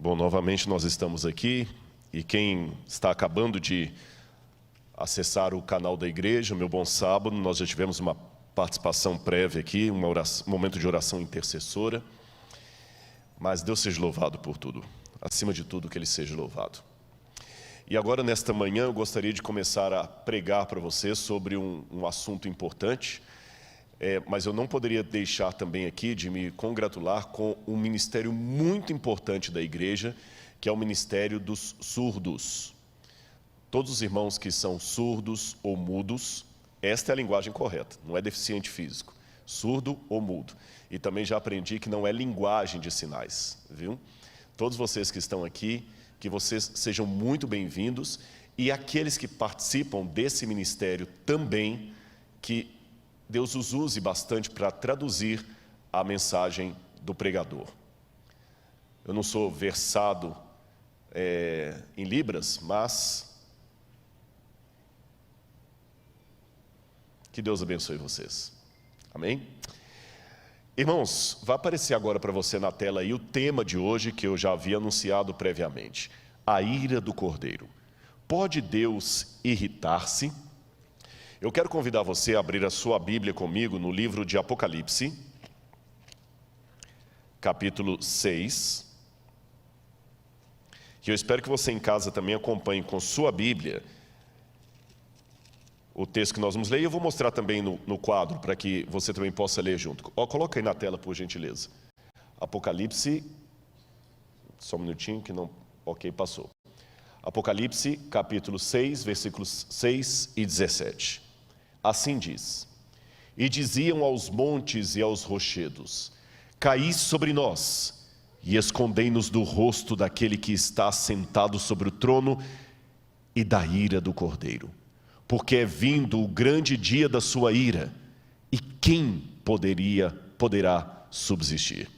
Bom, novamente nós estamos aqui e quem está acabando de acessar o canal da igreja, Meu Bom Sábado, nós já tivemos uma participação prévia aqui, um momento de oração intercessora, mas Deus seja louvado por tudo, acima de tudo que Ele seja louvado. E agora nesta manhã eu gostaria de começar a pregar para você sobre um assunto importante, mas eu não poderia deixar também aqui de me congratular com um ministério muito importante da igreja, que é o ministério dos surdos. Todos os irmãos que são surdos ou mudos, esta é a linguagem correta, não é deficiente físico, surdo ou mudo. E também já aprendi que não é linguagem de sinais, viu? Todos vocês que estão aqui, que vocês sejam muito bem-vindos, e aqueles que participam desse ministério também, que Deus os use bastante para traduzir a mensagem do pregador. Eu não sou versado em Libras, mas que Deus abençoe vocês. Amém? Irmãos, vai aparecer agora para você na tela aí o tema de hoje que eu já havia anunciado previamente. A ira do Cordeiro. Pode Deus irritar-se? Eu quero convidar você a abrir a sua Bíblia comigo no livro de Apocalipse, capítulo 6. E eu espero que você em casa também acompanhe com sua Bíblia o texto que nós vamos ler. E eu vou mostrar também no quadro, para que você também possa ler junto. Coloca aí na tela, por gentileza. Apocalipse, só um minutinho que não... Ok, passou. Apocalipse, capítulo 6, versículos 6 e 17. Assim diz: E diziam aos montes e aos rochedos: Caí sobre nós, e escondei-nos do rosto daquele que está sentado sobre o trono e da ira do Cordeiro. Porque é vindo o grande dia da sua ira, e quem poderá subsistir?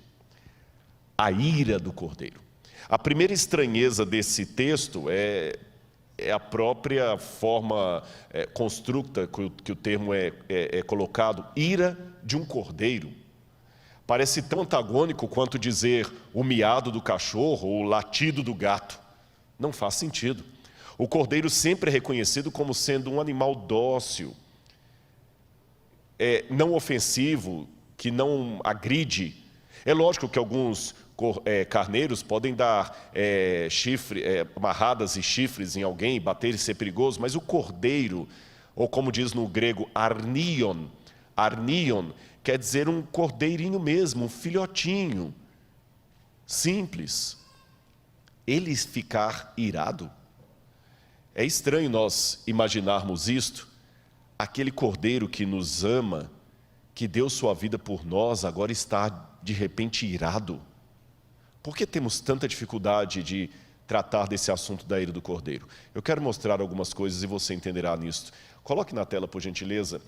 A ira do Cordeiro. A primeira estranheza desse texto é a própria forma constructa que o termo é colocado, ira de um cordeiro. Parece tão antagônico quanto dizer o miado do cachorro ou o latido do gato. Não faz sentido. O cordeiro sempre é reconhecido como sendo um animal dócil, não ofensivo, que não agride. É lógico que alguns carneiros podem dar amarradas e chifres em alguém, bater e ser perigoso, mas o cordeiro, ou como diz no grego, arnion, quer dizer um cordeirinho mesmo, um filhotinho, simples. Ele ficar irado? É estranho nós imaginarmos isto, aquele cordeiro que nos ama, que deu sua vida por nós, agora está de repente irado. Por que temos tanta dificuldade de tratar desse assunto da ira do Cordeiro? Eu quero mostrar algumas coisas e você entenderá nisso. Coloque na tela, por gentileza.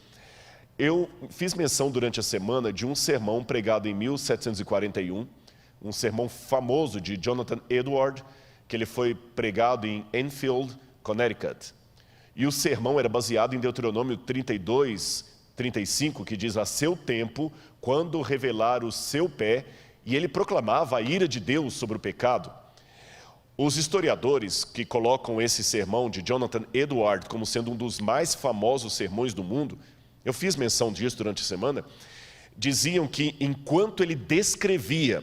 Eu fiz menção durante a semana de um sermão pregado em 1741, um sermão famoso de Jonathan Edwards, que ele foi pregado em Enfield, Connecticut. E o sermão era baseado em Deuteronômio 32, 35, que diz: a seu tempo, quando revelar o seu pé, e ele proclamava a ira de Deus sobre o pecado. Os historiadores que colocam esse sermão de Jonathan Edwards como sendo um dos mais famosos sermões do mundo, eu fiz menção disso durante a semana, diziam que enquanto ele descrevia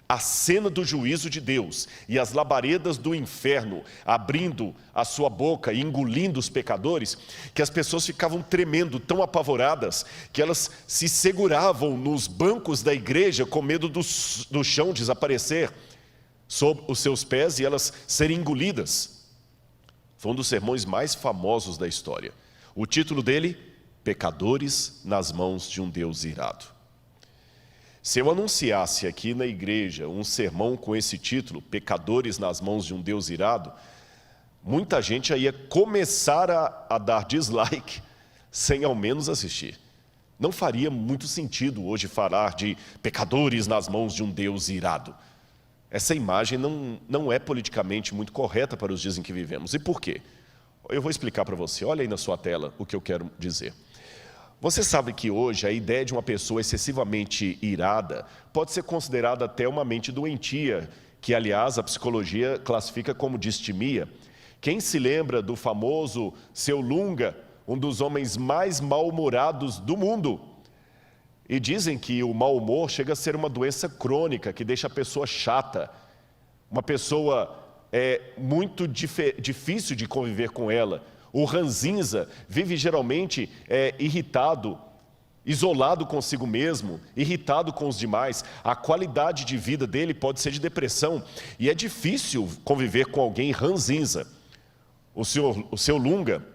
a cena do juízo de Deus e as labaredas do inferno abrindo a sua boca e engolindo os pecadores, que as pessoas ficavam tremendo, tão apavoradas, que elas se seguravam nos bancos da igreja com medo do chão desaparecer sob os seus pés e elas serem engolidas. Foi um dos sermões mais famosos da história. O título dele: Pecadores nas mãos de um Deus irado. Se eu anunciasse aqui na igreja um sermão com esse título, Pecadores nas mãos de um Deus irado, muita gente já ia começar a dar dislike sem ao menos assistir. Não faria muito sentido hoje falar de pecadores nas mãos de um Deus irado. Essa imagem não é politicamente muito correta para os dias em que vivemos. E por quê? Eu vou explicar para você. Olha aí na sua tela o que eu quero dizer. Você sabe que hoje a ideia de uma pessoa excessivamente irada pode ser considerada até uma mente doentia que, aliás, a psicologia classifica como distimia. Quem se lembra do famoso Seu Lunga, um dos homens mais mal-humorados do mundo? E dizem que o mau humor chega a ser uma doença crônica, que deixa a pessoa chata, uma pessoa muito difícil de conviver com ela. O ranzinza vive geralmente irritado, isolado consigo mesmo, irritado com os demais. A qualidade de vida dele pode ser de depressão, e é difícil conviver com alguém ranzinza. O seu Lunga,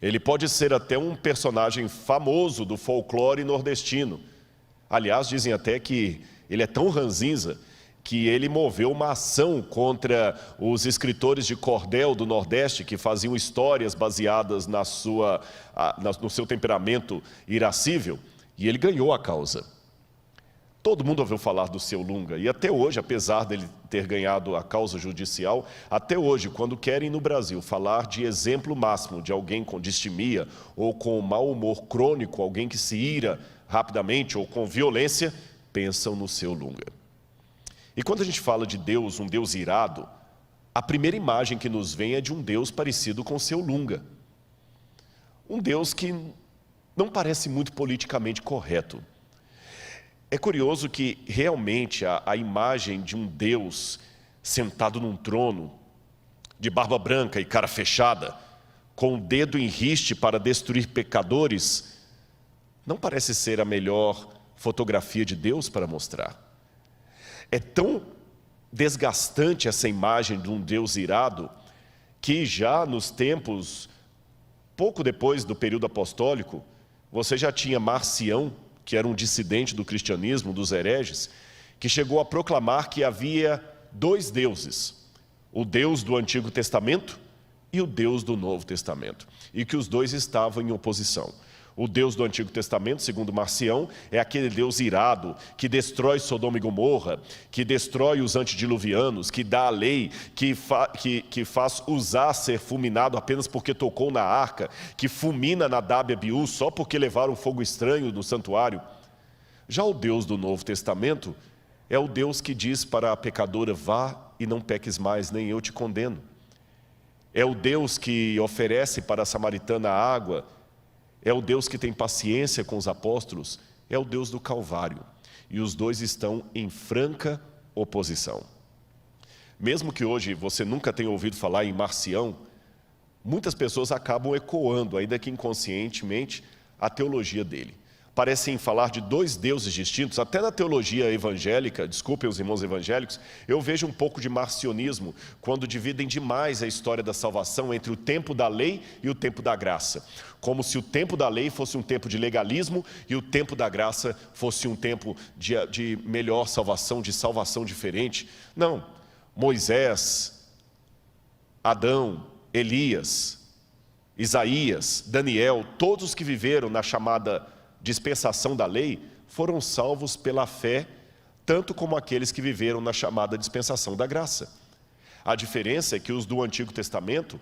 ele pode ser até um personagem famoso do folclore nordestino. Aliás, dizem até que ele é tão ranzinza que ele moveu uma ação contra os escritores de cordel do Nordeste, que faziam histórias baseadas no seu temperamento irascível, e ele ganhou a causa. Todo mundo ouviu falar do Seu Lunga, e até hoje, apesar dele ter ganhado a causa judicial, até hoje, quando querem no Brasil falar de exemplo máximo de alguém com distimia ou com mau humor crônico, alguém que se ira rapidamente ou com violência, pensam no Seu Lunga. E quando a gente fala de Deus, um Deus irado, a primeira imagem que nos vem é de um Deus parecido com o Seu Lunga. Um Deus que não parece muito politicamente correto. É curioso que realmente a imagem de um Deus sentado num trono, de barba branca e cara fechada, com o dedo em riste para destruir pecadores, não parece ser a melhor fotografia de Deus para mostrar. É tão desgastante essa imagem de um Deus irado, que já nos tempos, pouco depois do período apostólico, você já tinha Marcião, que era um dissidente do cristianismo, dos hereges, que chegou a proclamar que havia dois deuses, o Deus do Antigo Testamento e o Deus do Novo Testamento, e que os dois estavam em oposição. O Deus do Antigo Testamento, segundo Marcião, é aquele Deus irado, que destrói Sodoma e Gomorra, que destrói os antediluvianos, que dá a lei, que faz Uzá ser fulminado apenas porque tocou na arca, que fulmina Nadab e Abiú só porque levaram fogo estranho no santuário. Já o Deus do Novo Testamento é o Deus que diz para a pecadora: vá e não peques mais, nem eu te condeno. É o Deus que oferece para a samaritana água. É o Deus que tem paciência com os apóstolos, é o Deus do Calvário. E os dois estão em franca oposição. Mesmo que hoje você nunca tenha ouvido falar em Marcião, muitas pessoas acabam ecoando, ainda que inconscientemente, a teologia dele. Parecem falar de dois deuses distintos. Até na teologia evangélica, desculpem os irmãos evangélicos, eu vejo um pouco de marcionismo, quando dividem demais a história da salvação entre o tempo da lei e o tempo da graça. Como se o tempo da lei fosse um tempo de legalismo e o tempo da graça fosse um tempo de melhor salvação, de salvação diferente. Não, Moisés, Adão, Elias, Isaías, Daniel, todos os que viveram na chamada dispensação da lei, foram salvos pela fé, tanto como aqueles que viveram na chamada dispensação da graça. A diferença é que os do Antigo Testamento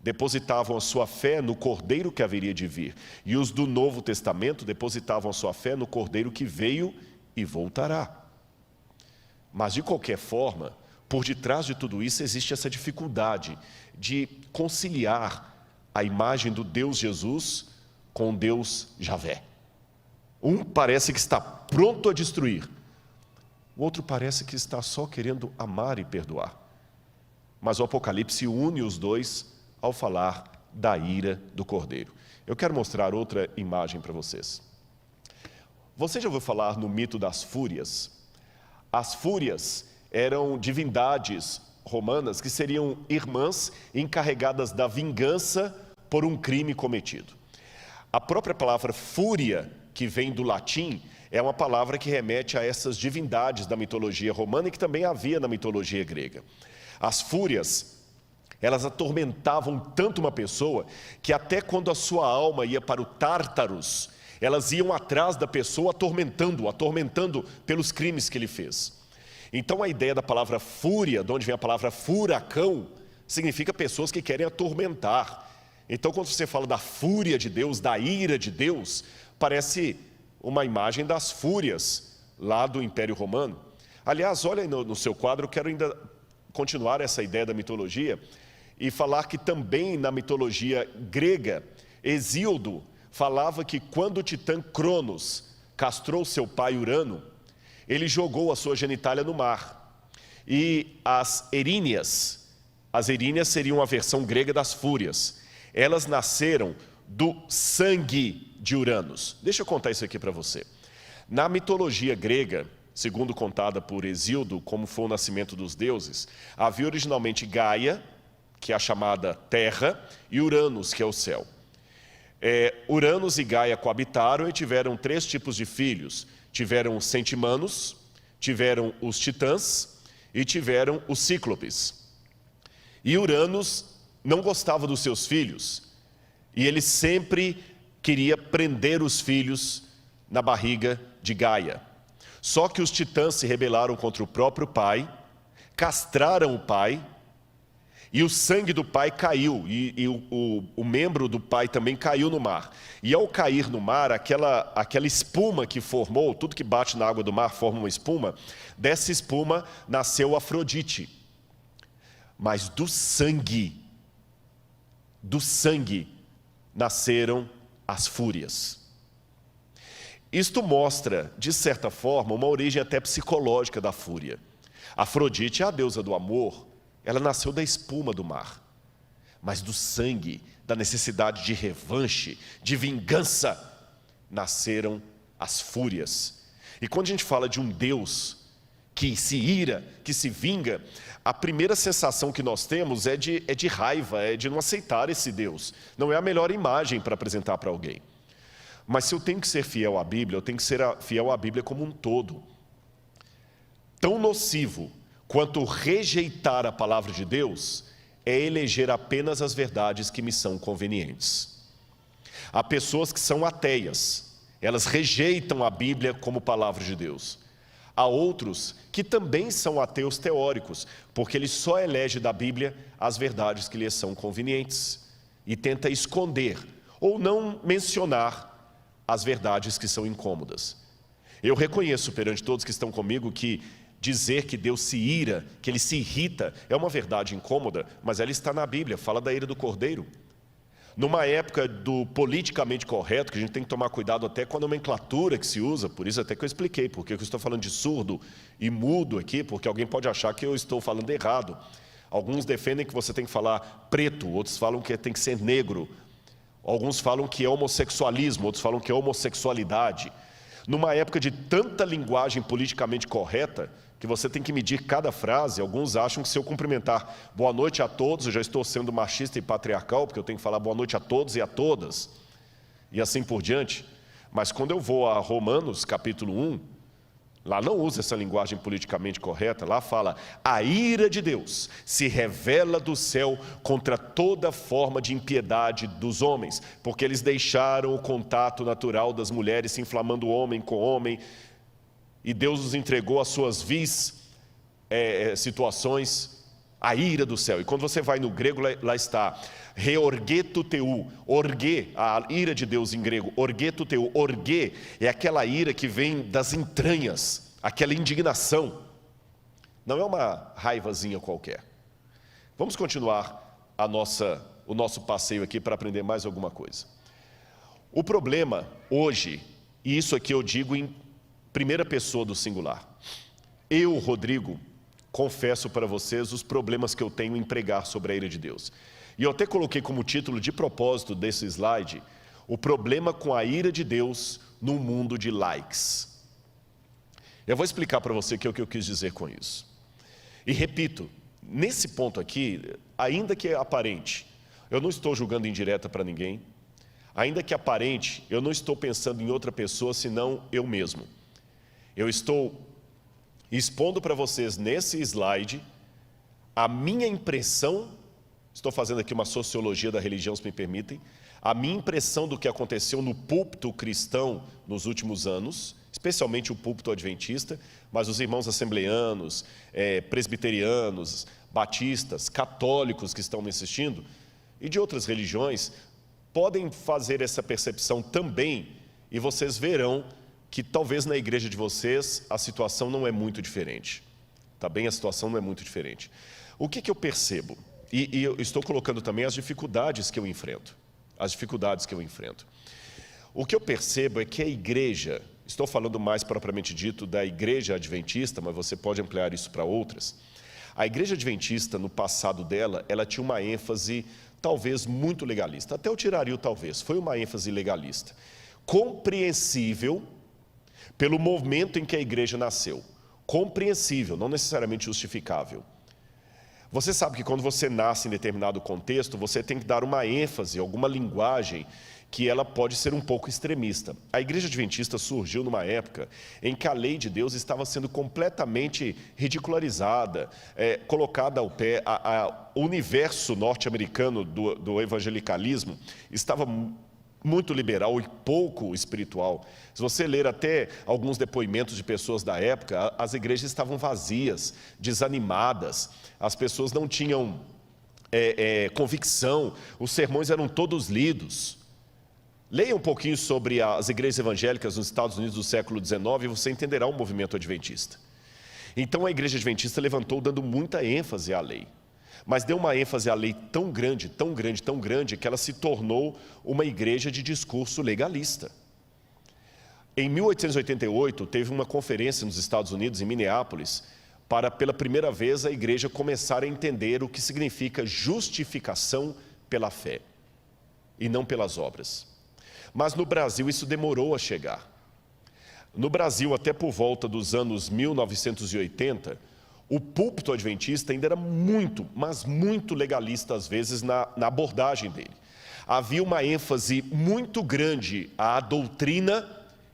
depositavam a sua fé no Cordeiro que haveria de vir, e os do Novo Testamento depositavam a sua fé no Cordeiro que veio e voltará. Mas, de qualquer forma, por detrás de tudo isso existe essa dificuldade de conciliar a imagem do Deus Jesus com Deus Javé. Um parece que está pronto a destruir, o outro parece que está só querendo amar e perdoar. Mas o Apocalipse une os dois ao falar da ira do Cordeiro. Eu quero mostrar outra imagem para vocês. Você já ouviu falar no mito das fúrias? As fúrias eram divindades romanas que seriam irmãs encarregadas da vingança por um crime cometido. A própria palavra fúria, que vem do latim, é uma palavra que remete a essas divindades da mitologia romana e que também havia na mitologia grega. As fúrias, elas atormentavam tanto uma pessoa que até quando a sua alma ia para o Tártaros, elas iam atrás da pessoa atormentando pelos crimes que ele fez. Então a ideia da palavra fúria, de onde vem a palavra furacão, significa pessoas que querem atormentar. Então quando você fala da fúria de Deus, da ira de Deus, parece uma imagem das fúrias lá do Império Romano. Aliás, olha aí no seu quadro, eu quero ainda continuar essa ideia da mitologia e falar que também na mitologia grega, Hesíodo falava que quando o titã Cronos castrou seu pai Urano, ele jogou a sua genitália no mar. E as eríneas seriam a versão grega das fúrias. Elas nasceram do sangue de Uranos. Deixa eu contar isso aqui para você. Na mitologia grega, segundo contada por Hesíodo, como foi o nascimento dos deuses, havia originalmente Gaia, que é a chamada Terra, e Uranos, que é o céu. Uranos e Gaia coabitaram e tiveram 3 tipos de filhos. Tiveram os centimanos, tiveram os titãs e tiveram os cíclopes. E Uranos não gostava dos seus filhos, e ele sempre queria prender os filhos na barriga de Gaia. Só que os titãs se rebelaram contra o próprio pai, castraram o pai, e o sangue do pai caiu, e o membro do pai também caiu no mar. E ao cair no mar, aquela espuma que formou, tudo que bate na água do mar forma uma espuma, dessa espuma nasceu Afrodite. Mas do sangue nasceram as fúrias. Isto mostra, de certa forma, uma origem até psicológica da fúria. Afrodite é a deusa do amor, ela nasceu da espuma do mar, mas do sangue, da necessidade de revanche, de vingança, nasceram as fúrias. E quando a gente fala de um Deus que se ira, que se vinga, a primeira sensação que nós temos é de raiva, é de não aceitar esse Deus. Não é a melhor imagem para apresentar para alguém. Mas se eu tenho que ser fiel à Bíblia, eu tenho que ser fiel à Bíblia como um todo. Tão nocivo quanto rejeitar a palavra de Deus é eleger apenas as verdades que me são convenientes. Há pessoas que são ateias, elas rejeitam a Bíblia como palavra de Deus. Há outros que também são ateus teóricos, porque eles só elegem da Bíblia as verdades que lhes são convenientes e tenta esconder ou não mencionar as verdades que são incômodas. Eu reconheço perante todos que estão comigo que dizer que Deus se ira, que Ele se irrita, é uma verdade incômoda, mas ela está na Bíblia, fala da ira do Cordeiro. Numa época do politicamente correto, que a gente tem que tomar cuidado até com a nomenclatura que se usa, por isso até que eu expliquei, porque eu estou falando de surdo e mudo aqui, porque alguém pode achar que eu estou falando errado. Alguns defendem que você tem que falar preto, outros falam que tem que ser negro. Alguns falam que é homossexualismo, outros falam que é homossexualidade. Numa época de tanta linguagem politicamente correta, que você tem que medir cada frase, alguns acham que se eu cumprimentar boa noite a todos, eu já estou sendo machista e patriarcal, porque eu tenho que falar boa noite a todos e a todas, e assim por diante. Mas quando eu vou a Romanos, capítulo 1, lá não usa essa linguagem politicamente correta, lá fala: a ira de Deus se revela do céu contra toda forma de impiedade dos homens, porque eles deixaram o contato natural das mulheres, se inflamando homem com homem, e Deus os entregou às suas vis situações, a ira do céu. E quando você vai no grego, lá está, reorgeto teu, orge, a ira de Deus em grego, orgeto teu, orge, é aquela ira que vem das entranhas, aquela indignação, não é uma raivazinha qualquer. Vamos continuar o nosso passeio aqui para aprender mais alguma coisa. O problema hoje, e isso aqui eu digo em primeira pessoa do singular, eu, Rodrigo, confesso para vocês os problemas que eu tenho em pregar sobre a ira de Deus. E eu até coloquei como título de propósito desse slide, o problema com a ira de Deus no mundo de likes. Eu vou explicar para você o que eu quis dizer com isso. E repito, nesse ponto aqui, ainda que é aparente, eu não estou julgando indireta para ninguém, ainda que aparente, eu não estou pensando em outra pessoa senão eu mesmo. Eu estou expondo para vocês nesse slide a minha impressão, estou fazendo aqui uma sociologia da religião, se me permitem, a minha impressão do que aconteceu no púlpito cristão nos últimos anos, especialmente o púlpito adventista, mas os irmãos assembleanos, presbiterianos, batistas, católicos que estão me assistindo, e de outras religiões, podem fazer essa percepção também, e vocês verão que talvez na igreja de vocês a situação não é muito diferente. Tá bem? A situação não é muito diferente. O que eu percebo? E eu estou colocando também as dificuldades que eu enfrento. As dificuldades que eu enfrento. O que eu percebo é que a igreja, estou falando mais propriamente dito da igreja adventista, mas você pode ampliar isso para outras. A igreja adventista, no passado dela, ela tinha uma ênfase talvez muito legalista. Até eu tiraria o talvez, foi uma ênfase legalista. Compreensível pelo momento em que a igreja nasceu. Compreensível, não necessariamente justificável. Você sabe que quando você nasce em determinado contexto, você tem que dar uma ênfase, alguma linguagem que ela pode ser um pouco extremista. A igreja adventista surgiu numa época em que a lei de Deus estava sendo completamente ridicularizada, colocada ao pé. O universo norte-americano do evangelicalismo estava muito liberal e pouco espiritual. Se você ler até alguns depoimentos de pessoas da época, as igrejas estavam vazias, desanimadas, as pessoas não tinham convicção, os sermões eram todos lidos. Leia um pouquinho sobre as igrejas evangélicas nos Estados Unidos do século XIX e você entenderá o movimento adventista. Então a igreja adventista levantou dando muita ênfase à lei. Mas deu uma ênfase à lei tão grande, tão grande, tão grande, que ela se tornou uma igreja de discurso legalista. Em 1888, teve uma conferência nos Estados Unidos, em Minneapolis, para pela primeira vez a igreja começar a entender o que significa justificação pela fé e não pelas obras. Mas no Brasil isso demorou a chegar. No Brasil, até por volta dos anos 1980, o púlpito adventista ainda era muito, mas muito legalista às vezes na abordagem dele. Havia uma ênfase muito grande à doutrina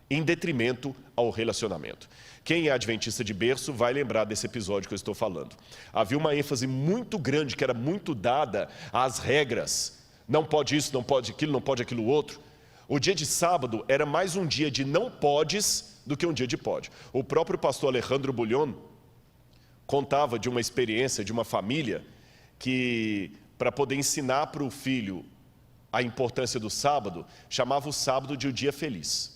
em detrimento ao relacionamento. Quem é adventista de berço vai lembrar desse episódio que eu estou falando. Havia uma ênfase muito grande que era muito dada às regras. Não pode isso, não pode aquilo outro. O dia de sábado era mais um dia de não podes do que um dia de pode. O próprio pastor Alejandro Bullion contava de uma experiência de uma família que, para poder ensinar para o filho a importância do sábado, chamava o sábado de o dia feliz.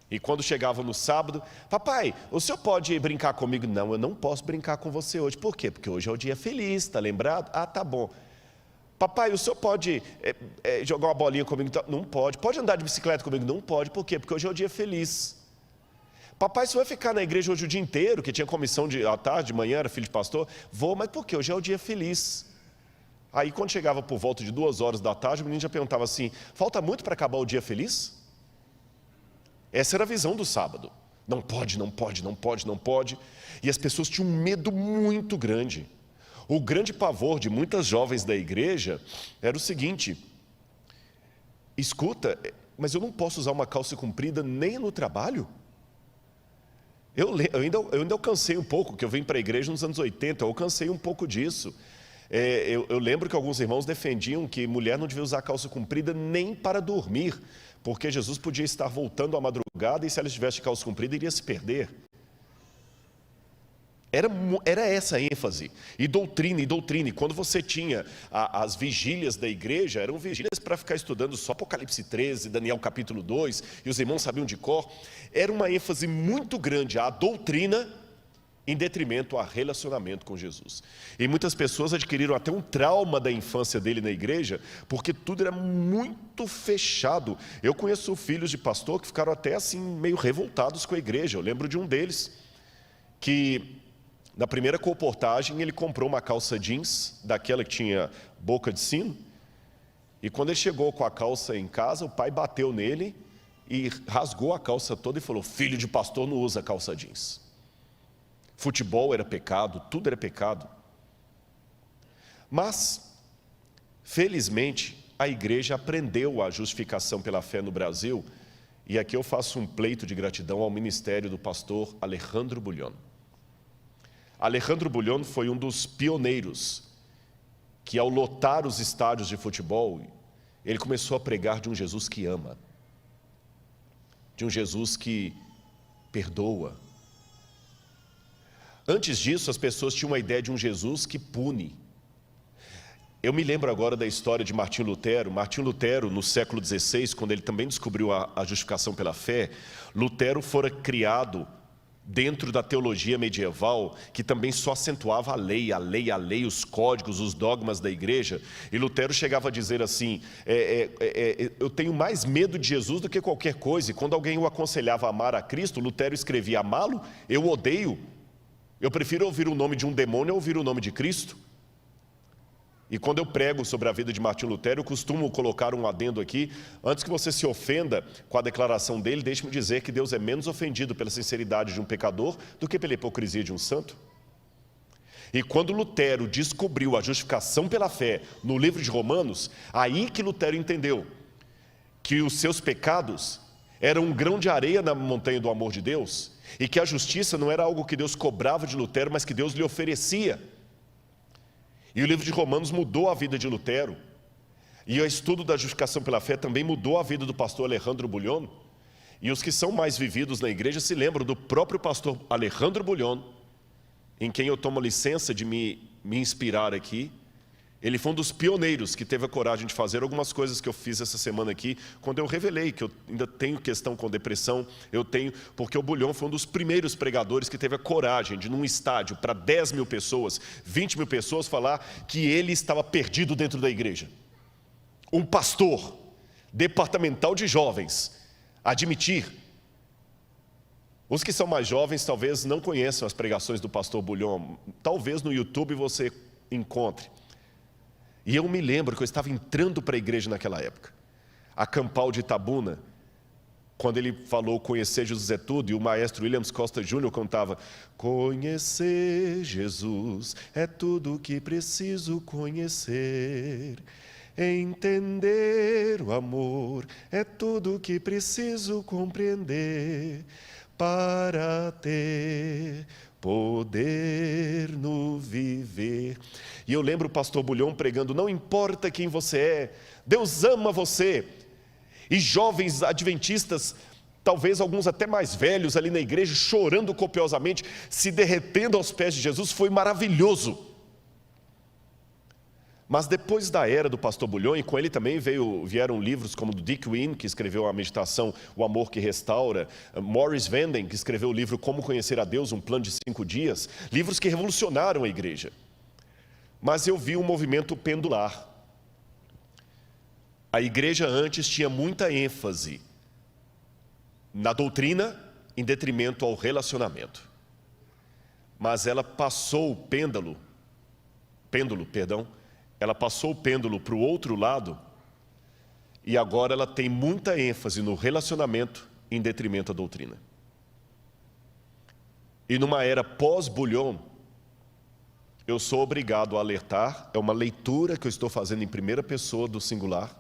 E quando chegava no sábado, papai, o senhor pode brincar comigo? Não, eu não posso brincar com você hoje. Por quê? Porque hoje é o dia feliz, está lembrado? Ah, tá bom. Papai, o senhor pode jogar uma bolinha comigo? Não pode. Pode andar de bicicleta comigo? Não pode. Por quê? Porque hoje é o dia feliz. Papai, você vai ficar na igreja hoje o dia inteiro, que tinha comissão à tarde, de manhã, era filho de pastor? Vou, mas por quê? Hoje é o dia feliz. Aí quando chegava por volta de 2 horas da tarde, o menino já perguntava assim, falta muito para acabar o dia feliz? Essa era a visão do sábado. Não pode, não pode, não pode, não pode. E as pessoas tinham um medo muito grande. O grande pavor de muitas jovens da igreja era o seguinte, escuta, mas eu não posso usar uma calça comprida nem no trabalho? Eu ainda alcancei um pouco, que eu vim para a igreja nos anos 80, eu alcancei um pouco disso. Eu lembro que alguns irmãos defendiam que mulher não devia usar calça comprida nem para dormir, porque Jesus podia estar voltando à madrugada e se ela estivesse de calça comprida iria se perder. Era essa a ênfase, e doutrina, e quando você tinha as vigílias da igreja, eram vigílias para ficar estudando só Apocalipse 13, Daniel capítulo 2, e os irmãos sabiam de cor, era uma ênfase muito grande à doutrina, em detrimento a relacionamento com Jesus. E muitas pessoas adquiriram até um trauma da infância dele na igreja, porque tudo era muito fechado. Eu conheço filhos de pastor que ficaram até assim, meio revoltados com a igreja. Eu lembro de um deles, que na primeira colportagem, ele comprou uma calça jeans, daquela que tinha boca de sino, e quando ele chegou com a calça em casa, o pai bateu nele e rasgou a calça toda e falou, filho de pastor não usa calça jeans. Futebol era pecado, tudo era pecado. Mas, felizmente, a igreja aprendeu a justificação pela fé no Brasil, e aqui eu faço um pleito de gratidão ao ministério do pastor Alejandro Bullion. Alejandro Bullion foi um dos pioneiros que, ao lotar os estádios de futebol, ele começou a pregar de um Jesus que ama, de um Jesus que perdoa. Antes disso, as pessoas tinham uma ideia de um Jesus que pune. Eu me lembro agora da história de Martinho Lutero. Martinho Lutero, no século XVI, quando ele também descobriu a justificação pela fé, Lutero fora criado dentro da teologia medieval, que também só acentuava a lei, os códigos, os dogmas da igreja. E Lutero chegava a dizer assim, eu tenho mais medo de Jesus do que qualquer coisa. E quando alguém o aconselhava a amar a Cristo, Lutero escrevia: amá-lo, eu odeio. Eu prefiro ouvir o nome de um demônio a ouvir o nome de Cristo. E quando eu prego sobre a vida de Martinho Lutero, eu costumo colocar um adendo aqui: antes que você se ofenda com a declaração dele, deixe-me dizer que Deus é menos ofendido pela sinceridade de um pecador do que pela hipocrisia de um santo. E quando Lutero descobriu a justificação pela fé no livro de Romanos, aí que Lutero entendeu que os seus pecados eram um grão de areia na montanha do amor de Deus, e que a justiça não era algo que Deus cobrava de Lutero, mas que Deus lhe oferecia. E o livro de Romanos mudou a vida de Lutero. E o estudo da justificação pela fé também mudou a vida do pastor Alejandro Bullion. E os que são mais vividos na igreja se lembram do próprio pastor Alejandro Bullion, em quem eu tomo licença de me inspirar aqui. Ele foi um dos pioneiros que teve a coragem de fazer algumas coisas que eu fiz essa semana aqui, quando eu revelei que eu ainda tenho questão com depressão. Porque o Bullion foi um dos primeiros pregadores que teve a coragem de, num estádio para 10 mil pessoas, 20 mil pessoas, falar que ele estava perdido dentro da igreja. Um pastor departamental de jovens admitir. Os que são mais jovens talvez não conheçam as pregações do pastor Bullion. Talvez no YouTube você encontre. E eu me lembro que eu estava entrando para a igreja naquela época, a Campal de Itabuna, quando ele falou conhecer Jesus é tudo, e o maestro Williams Costa Jr. cantava: conhecer Jesus é tudo o que preciso conhecer, entender o amor é tudo o que preciso compreender, para ter poder no viver. E eu lembro o pastor Bullion pregando: não importa quem você é, Deus ama você. E jovens adventistas, talvez alguns até mais velhos ali na igreja, chorando copiosamente, se derretendo aos pés de Jesus. Foi maravilhoso. Mas depois da era do pastor Bullion, e com ele também vieram livros como do Dick Wynne, que escreveu a meditação O Amor que Restaura, Morris Vanden, que escreveu o livro Como Conhecer a Deus, um plano de 5 dias, livros que revolucionaram a igreja. Mas eu vi um movimento pendular. A igreja antes tinha muita ênfase na doutrina em detrimento ao relacionamento. Mas ela passou o pêndulo, ela passou o pêndulo para o outro lado, e agora ela tem muita ênfase no relacionamento em detrimento à doutrina. E numa era pós-Bullion, eu sou obrigado a alertar, é uma leitura que eu estou fazendo em primeira pessoa do singular,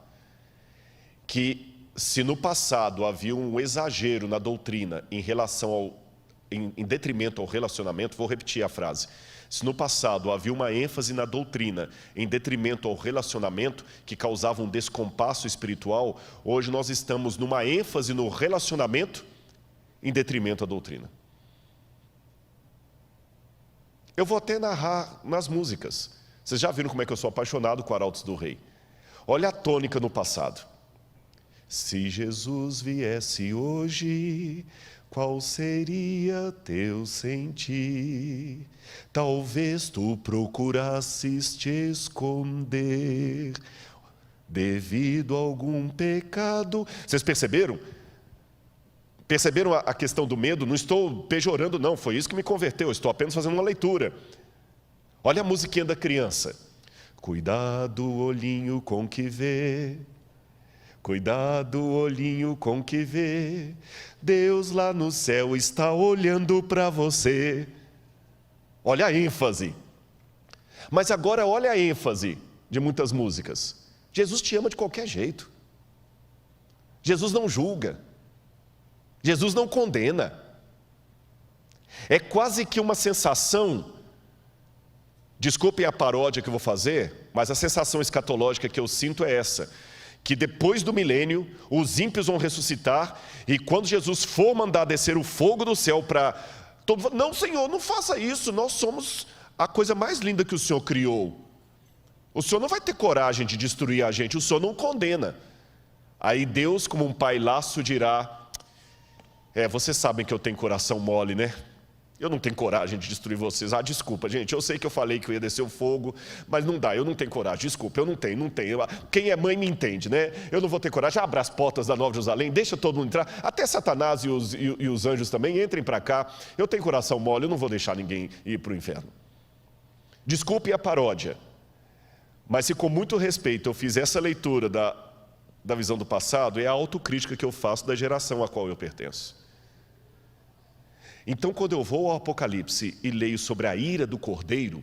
que se no passado havia um exagero na doutrina em detrimento ao relacionamento, vou repetir a frase: se no passado havia uma ênfase na doutrina em detrimento ao relacionamento que causava um descompasso espiritual, hoje nós estamos numa ênfase no relacionamento em detrimento à doutrina. Eu vou até narrar nas músicas. Vocês já viram como é que eu sou apaixonado com Arautos do Rei. Olha a tônica no passado. Se Jesus viesse hoje, qual seria teu sentir? Talvez tu procurasses te esconder devido a algum pecado. Vocês perceberam? Perceberam a questão do medo? Não estou pejorando, não. Foi isso que me converteu. Estou apenas fazendo uma leitura. Olha a musiquinha da criança. Cuidado, olhinho com que vê. Cuidado, olhinho com que vê. Deus lá no céu está olhando para você. Olha a ênfase. Mas agora olha a ênfase de muitas músicas. Jesus te ama de qualquer jeito. Jesus não julga. Jesus não condena. É quase que uma sensação, desculpem a paródia que eu vou fazer, mas a sensação escatológica que eu sinto é essa: que depois do milênio, os ímpios vão ressuscitar, e quando Jesus for mandar descer o fogo do céu para... Não, Senhor, não faça isso, nós somos a coisa mais linda que o Senhor criou. O Senhor não vai ter coragem de destruir a gente, o Senhor não condena. Aí Deus, como um pai laço, dirá: vocês sabem que eu tenho coração mole, né? Eu não tenho coragem de destruir vocês. Desculpa, gente, eu sei que eu falei que eu ia descer o fogo, mas não dá, eu não tenho coragem, desculpa, eu não tenho. Quem é mãe me entende, né? Eu não vou ter coragem. Abra as portas da Nova Jerusalém, deixa todo mundo entrar, até Satanás e os anjos também, entrem para cá. Eu tenho coração mole, eu não vou deixar ninguém ir para o inferno. Desculpe a paródia, mas se com muito respeito eu fiz essa leitura da visão do passado, é a autocrítica que eu faço da geração a qual eu pertenço. Então, quando eu vou ao Apocalipse e leio sobre a ira do Cordeiro,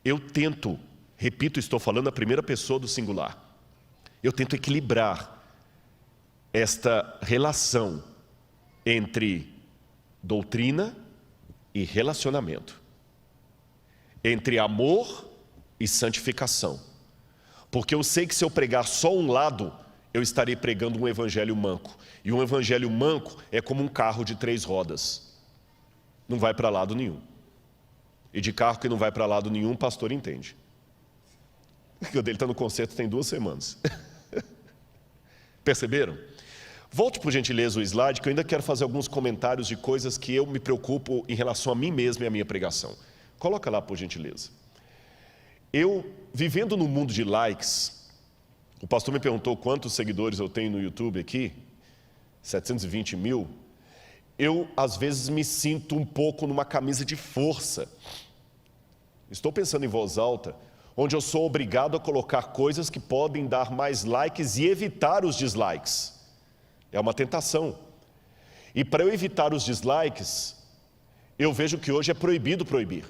eu tento, repito, estou falando a primeira pessoa do singular, eu tento equilibrar esta relação entre doutrina e relacionamento, entre amor e santificação. Porque eu sei que se eu pregar só um lado, eu estarei pregando um evangelho manco. E um evangelho manco é como um carro de 3 rodas. Não vai para lado nenhum. E de carro que não vai para lado nenhum, o pastor entende. Porque o dele está no concerto tem 2 semanas. Perceberam? Volte, por gentileza, o slide, que eu ainda quero fazer alguns comentários de coisas que eu me preocupo em relação a mim mesmo e a minha pregação. Coloca lá, por gentileza. Eu, vivendo no mundo de likes, o pastor me perguntou quantos seguidores eu tenho no YouTube aqui, 720 mil. Eu, às vezes, me sinto um pouco numa camisa de força. Estou pensando em voz alta, onde eu sou obrigado a colocar coisas que podem dar mais likes e evitar os dislikes. É uma tentação. E para eu evitar os dislikes, eu vejo que hoje é proibido proibir.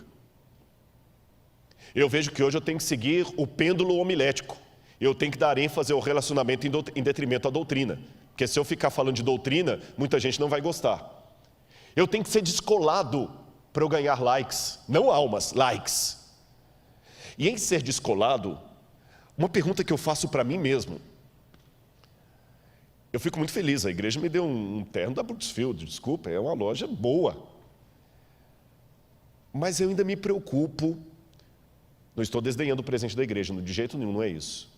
Eu vejo que hoje eu tenho que seguir o pêndulo homilético. Eu tenho que dar ênfase ao relacionamento em detrimento à doutrina. Porque se eu ficar falando de doutrina, muita gente não vai gostar. Eu tenho que ser descolado para eu ganhar likes, não almas, likes. E em ser descolado, uma pergunta que eu faço para mim mesmo. Eu fico muito feliz, a igreja me deu um terno da Brooksfield, desculpa, é uma loja boa. Mas eu ainda me preocupo, não estou desdenhando o presente da igreja, de jeito nenhum, não é isso.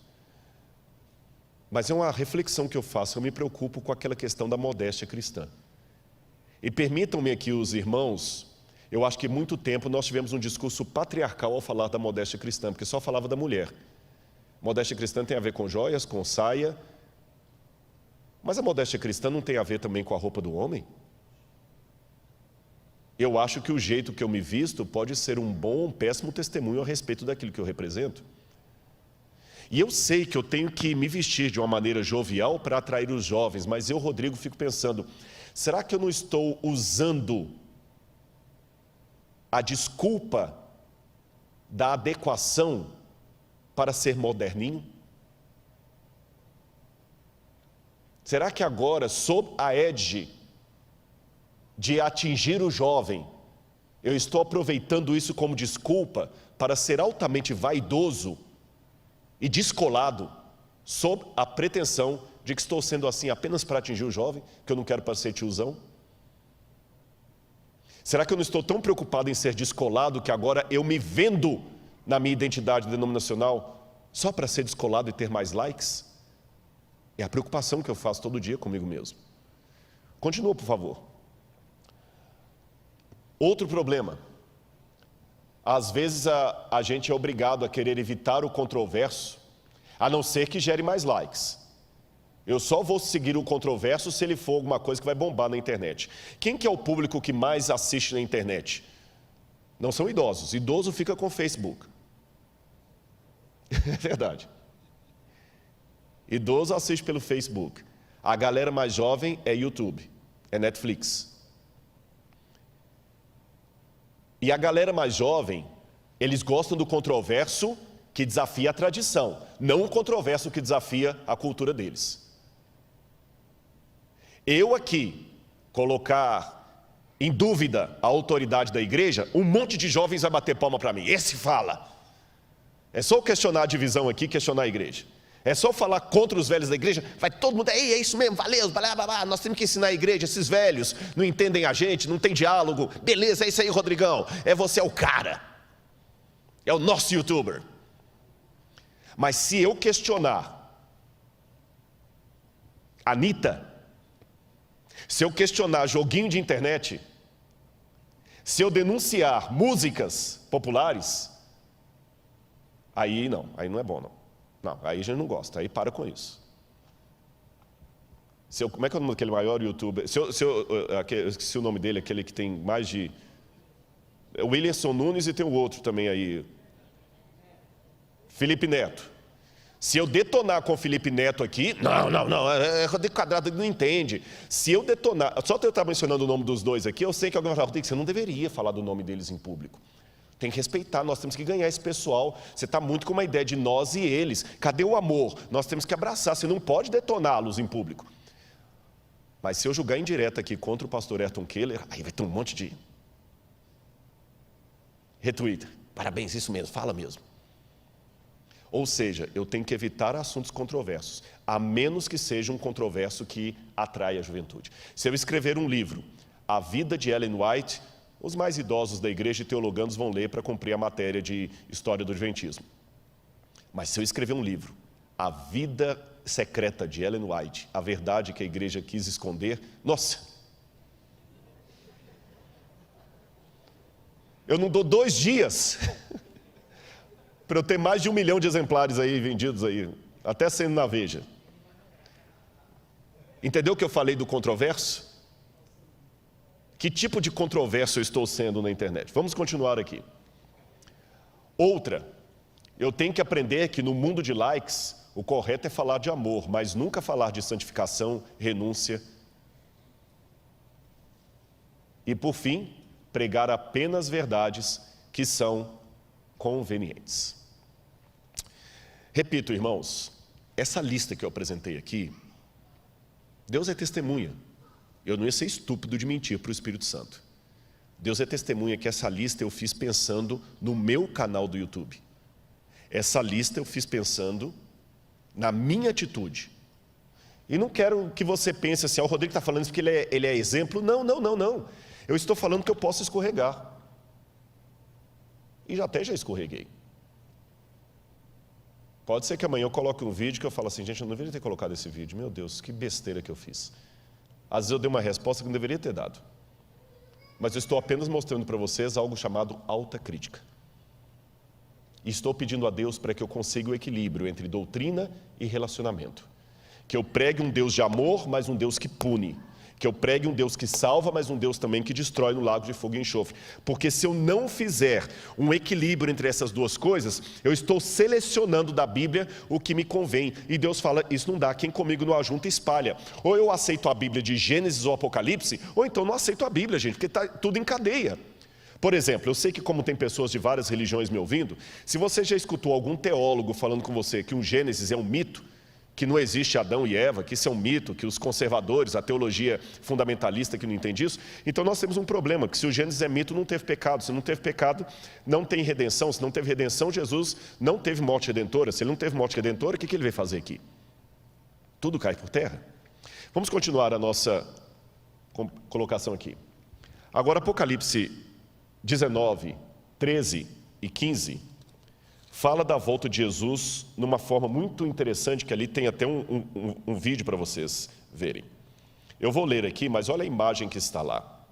Mas é uma reflexão que eu faço, eu me preocupo com aquela questão da modéstia cristã. E permitam-me aqui os irmãos, eu acho que muito tempo nós tivemos um discurso patriarcal ao falar da modéstia cristã, porque só falava da mulher. Modéstia cristã tem a ver com joias, com saia, mas a modéstia cristã não tem a ver também com a roupa do homem? Eu acho que o jeito que eu me visto pode ser um bom ou um péssimo testemunho a respeito daquilo que eu represento. E eu sei que eu tenho que me vestir de uma maneira jovial para atrair os jovens, mas eu, Rodrigo, fico pensando, será que eu não estou usando a desculpa da adequação para ser moderninho? Será que agora, sob a égide de atingir o jovem, eu estou aproveitando isso como desculpa para ser altamente vaidoso e descolado, sob a pretensão de que estou sendo assim apenas para atingir o jovem, que eu não quero parecer tiozão? Será que eu não estou tão preocupado em ser descolado que agora eu me vendo na minha identidade denominacional só para ser descolado e ter mais likes? É a preocupação que eu faço todo dia comigo mesmo. Continua, por favor. Outro problema. Às vezes a gente é obrigado a querer evitar o controverso, a não ser que gere mais likes. Eu só vou seguir o controverso se ele for alguma coisa que vai bombar na internet. Quem que é o público que mais assiste na internet? Não são idosos. Idoso fica com o Facebook. É verdade. Idoso assiste pelo Facebook. A galera mais jovem é YouTube, é Netflix. E a galera mais jovem, eles gostam do controverso que desafia a tradição, não o controverso que desafia a cultura deles. Eu aqui colocar em dúvida a autoridade da igreja, um monte de jovens vai bater palma para mim. Esse fala. É só eu questionar a divisão aqui, questionar a igreja. É só eu falar contra os velhos da igreja, vai todo mundo, ei, é isso mesmo, valeu, blá, blá, blá. Nós temos que ensinar a igreja, esses velhos não entendem a gente, não tem diálogo. Beleza, é isso aí, Rodrigão, você é o cara, é o nosso youtuber. Mas se eu questionar Anitta, se eu questionar joguinho de internet, se eu denunciar músicas populares, aí não é bom não. Não, aí a gente não gosta, aí para com isso. Como é que é o nome daquele maior youtuber? Eu esqueci o nome dele, aquele que tem mais de... É o Whindersson Nunes e tem o outro também aí. Felipe Neto. Se eu detonar com o Felipe Neto aqui, não, é Rodrigo Quadrado, ele não entende. Se eu detonar, só eu estar mencionando o nome dos dois aqui, eu sei que alguém vai falar, Rodrigo, você não deveria falar do nome deles em público. Tem que respeitar, nós temos que ganhar esse pessoal. Você está muito com uma ideia de nós e eles. Cadê o amor? Nós temos que abraçar, você não pode detoná-los em público. Mas se eu julgar em direto aqui contra o pastor Ayrton Keller, aí vai ter um monte de retweet. Parabéns, isso mesmo, fala mesmo. Ou seja, eu tenho que evitar assuntos controversos, a menos que seja um controverso que atrai a juventude. Se eu escrever um livro, A Vida de Ellen White, os mais idosos da igreja e teologandos vão ler para cumprir a matéria de História do Adventismo. Mas se eu escrever um livro, A Vida Secreta de Ellen White, a verdade que a igreja quis esconder, nossa! Eu não dou 2 dias para eu ter mais de 1 milhão de exemplares aí vendidos aí, até sendo na Veja. Entendeu o que eu falei do controverso? Que tipo de controverso eu estou sendo na internet? Vamos continuar aqui. Outra, eu tenho que aprender que no mundo de likes, o correto é falar de amor, mas nunca falar de santificação, renúncia. E por fim, pregar apenas verdades que são convenientes. Repito, irmãos, essa lista que eu apresentei aqui, Deus é testemunha. Eu não ia ser estúpido de mentir para o Espírito Santo. Deus é testemunha que essa lista eu fiz pensando no meu canal do YouTube. Essa lista eu fiz pensando na minha atitude. E não quero que você pense assim, o Rodrigo está falando isso porque ele é exemplo. Não. Eu estou falando que eu posso escorregar. E já escorreguei. Pode ser que amanhã eu coloque um vídeo que eu falo assim, gente, eu não deveria ter colocado esse vídeo. Meu Deus, que besteira que eu fiz. Às vezes eu dei uma resposta que não deveria ter dado. Mas eu estou apenas mostrando para vocês algo chamado alta crítica. E estou pedindo a Deus para que eu consiga o equilíbrio entre doutrina e relacionamento. Que eu pregue um Deus de amor, mas um Deus que pune. Que eu pregue um Deus que salva, mas um Deus também que destrói no lago de fogo e enxofre. Porque se eu não fizer um equilíbrio entre essas duas coisas, eu estou selecionando da Bíblia o que me convém. E Deus fala, isso não dá, quem comigo não ajunta espalha. Ou eu aceito a Bíblia de Gênesis ou Apocalipse, ou então não aceito a Bíblia, gente, porque está tudo em cadeia. Por exemplo, eu sei que como tem pessoas de várias religiões me ouvindo, se você já escutou algum teólogo falando com você que um Gênesis é um mito, que não existe Adão e Eva, que isso é um mito, que os conservadores, a teologia fundamentalista que não entende isso, então nós temos um problema, que se o Gênesis é mito, não teve pecado. Se não teve pecado, não tem redenção. Se não teve redenção, Jesus não teve morte redentora. Se ele não teve morte redentora, o que ele veio fazer aqui? Tudo cai por terra. Vamos continuar a nossa colocação aqui. Agora, Apocalipse 19, 13 e 15... fala da volta de Jesus numa forma muito interessante, que ali tem até um vídeo para vocês verem. Eu vou ler aqui, mas olha a imagem que está lá.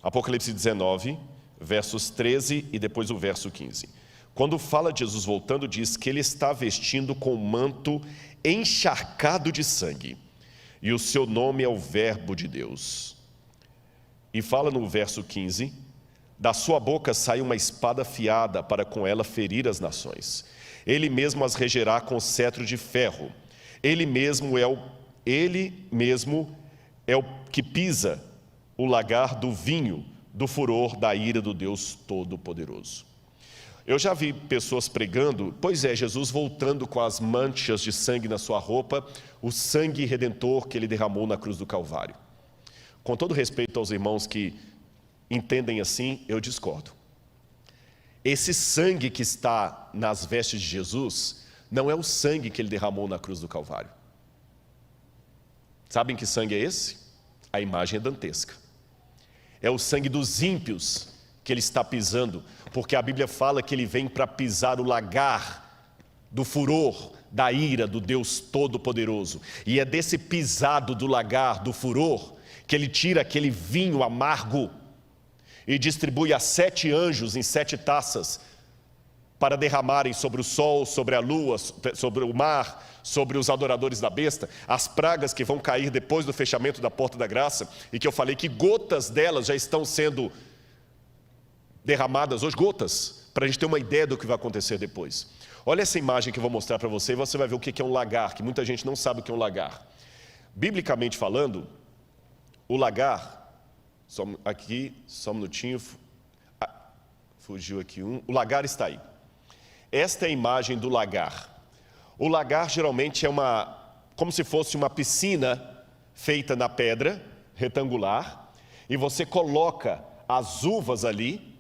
Apocalipse 19, versos 13 e depois o verso 15. Quando fala de Jesus voltando, diz que ele está vestindo com um manto encharcado de sangue, e o seu nome é o Verbo de Deus. E fala no verso 15... da sua boca sai uma espada afiada para com ela ferir as nações. Ele mesmo as regerá com cetro de ferro. Ele mesmo é o que pisa o lagar do vinho, do furor da ira do Deus Todo-Poderoso. Eu já vi pessoas pregando, pois é, Jesus voltando com as manchas de sangue na sua roupa, o sangue redentor que ele derramou na cruz do Calvário. Com todo respeito aos irmãos que entendem assim, eu discordo. Esse sangue que está nas vestes de Jesus não é o sangue que ele derramou na cruz do Calvário. Sabem que sangue é esse? A imagem é dantesca. É o sangue dos ímpios que ele está pisando, porque a Bíblia fala que ele vem para pisar o lagar do furor, da ira do Deus Todo-Poderoso. E é desse pisado do lagar, do furor, que ele tira aquele vinho amargo e distribui a 7 anjos em 7 taças, para derramarem sobre o sol, sobre a lua, sobre o mar, sobre os adoradores da besta, as pragas que vão cair depois do fechamento da porta da graça, e que eu falei que gotas delas já estão sendo derramadas hoje, gotas, para a gente ter uma ideia do que vai acontecer depois. Olha essa imagem que eu vou mostrar para você, e você vai ver o que é um lagar, que muita gente não sabe o que é um lagar. Biblicamente falando, o lagar, só um minutinho, fugiu aqui o lagar está aí. Esta é a imagem do lagar. O lagar geralmente é como se fosse uma piscina feita na pedra, retangular, e você coloca as uvas ali,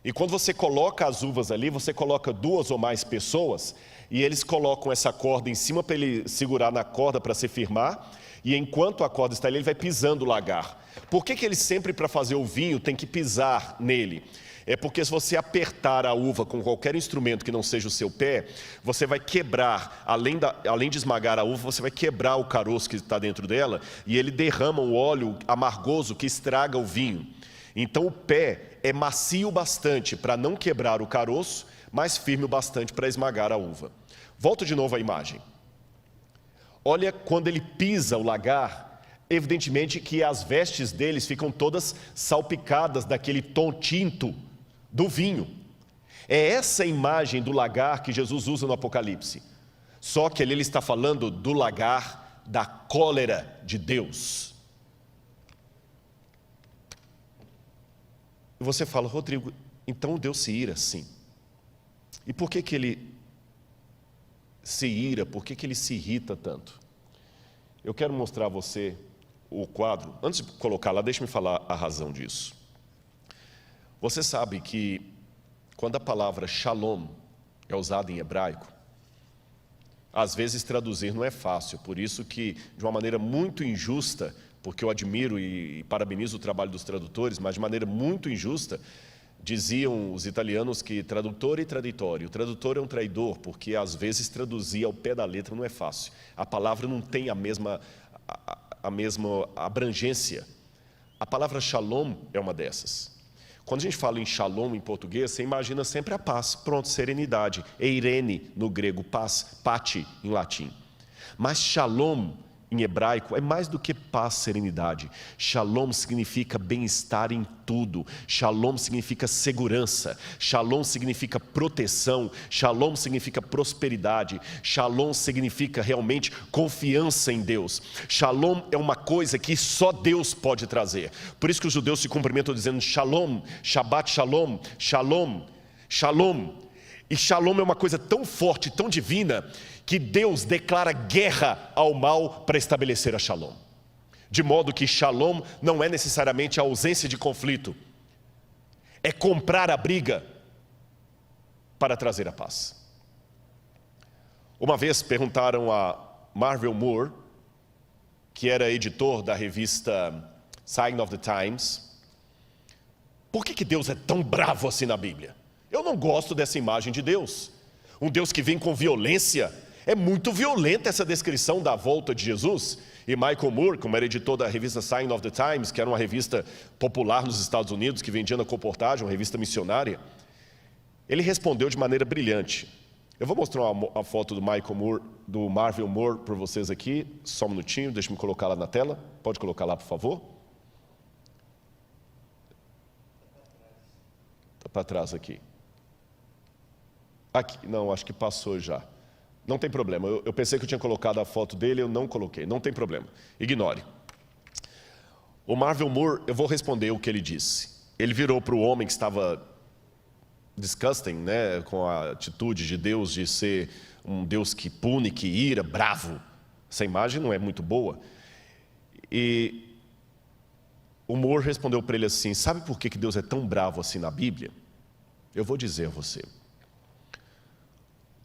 e quando você coloca as uvas ali, você coloca 2 ou mais pessoas, e eles colocam essa corda em cima para ele segurar na corda para se firmar, e enquanto a corda está ali, ele vai pisando o lagar. Por que ele sempre, para fazer o vinho, tem que pisar nele? É porque se você apertar a uva com qualquer instrumento que não seja o seu pé, você vai quebrar, além de esmagar a uva, você vai quebrar o caroço que está dentro dela, e ele derrama um óleo amargoso que estraga o vinho. Então o pé é macio bastante para não quebrar o caroço, mas firme o bastante para esmagar a uva. Volto de novo à imagem. Olha quando ele pisa o lagar, evidentemente que as vestes deles ficam todas salpicadas daquele tom tinto do vinho. É essa imagem do lagar que Jesus usa no Apocalipse. Só que ali ele está falando do lagar da cólera de Deus. E você fala, Rodrigo, então Deus se ira? Sim. E por que ele se ira? Por que ele se irrita tanto? Eu quero mostrar a você o quadro. Antes de colocar lá, deixe-me falar a razão disso. Você sabe que quando a palavra shalom é usada em hebraico, às vezes traduzir não é fácil, por isso que de uma maneira muito injusta, porque eu admiro e parabenizo o trabalho dos tradutores, mas de maneira muito injusta, diziam os italianos que tradutor e traditório. O tradutor é um traidor, porque às vezes traduzir ao pé da letra não é fácil. A palavra não tem a mesma abrangência. A palavra shalom é uma dessas. Quando a gente fala em shalom em português, você imagina sempre a paz, pronto, serenidade. Eirene no grego, paz, pati em latim. Mas shalom em hebraico é mais do que paz, serenidade. Shalom significa bem-estar em tudo. Shalom significa segurança. Shalom significa proteção. Shalom significa prosperidade. Shalom significa realmente confiança em Deus. Shalom é uma coisa que só Deus pode trazer. Por isso que os judeus se cumprimentam dizendo Shalom, Shabbat Shalom, Shalom, Shalom. E Shalom é uma coisa tão forte, tão divina, que Deus declara guerra ao mal para estabelecer a Shalom. De modo que Shalom não é necessariamente a ausência de conflito, é comprar a briga para trazer a paz. Uma vez perguntaram a Marvel Moore, que era editor da revista Sign of the Times, por que Deus é tão bravo assim na Bíblia? Eu não gosto dessa imagem de Deus. Um Deus que vem com violência. É muito violenta essa descrição da volta de Jesus. E Michael Moore, como era editor da revista Sign of the Times, que era uma revista popular nos Estados Unidos, que vendia na colportagem, uma revista missionária, ele respondeu de maneira brilhante. Eu vou mostrar a foto do Michael Moore, do Marvel Moore para vocês aqui. Só um minutinho, deixa eu colocar lá na tela. Pode colocar lá, por favor. Está para trás aqui. Aqui, não, acho que passou já. Não tem problema, eu pensei que eu tinha colocado a foto dele, eu não coloquei, não tem problema, ignore. O Marvel Moore, eu vou responder o que ele disse. Ele virou para o homem que estava disgusting, né, com a atitude de Deus, de ser um Deus que pune, que ira, bravo. Essa imagem não é muito boa. E o Moore respondeu para ele assim, sabe por que Deus é tão bravo assim na Bíblia? Eu vou dizer a você.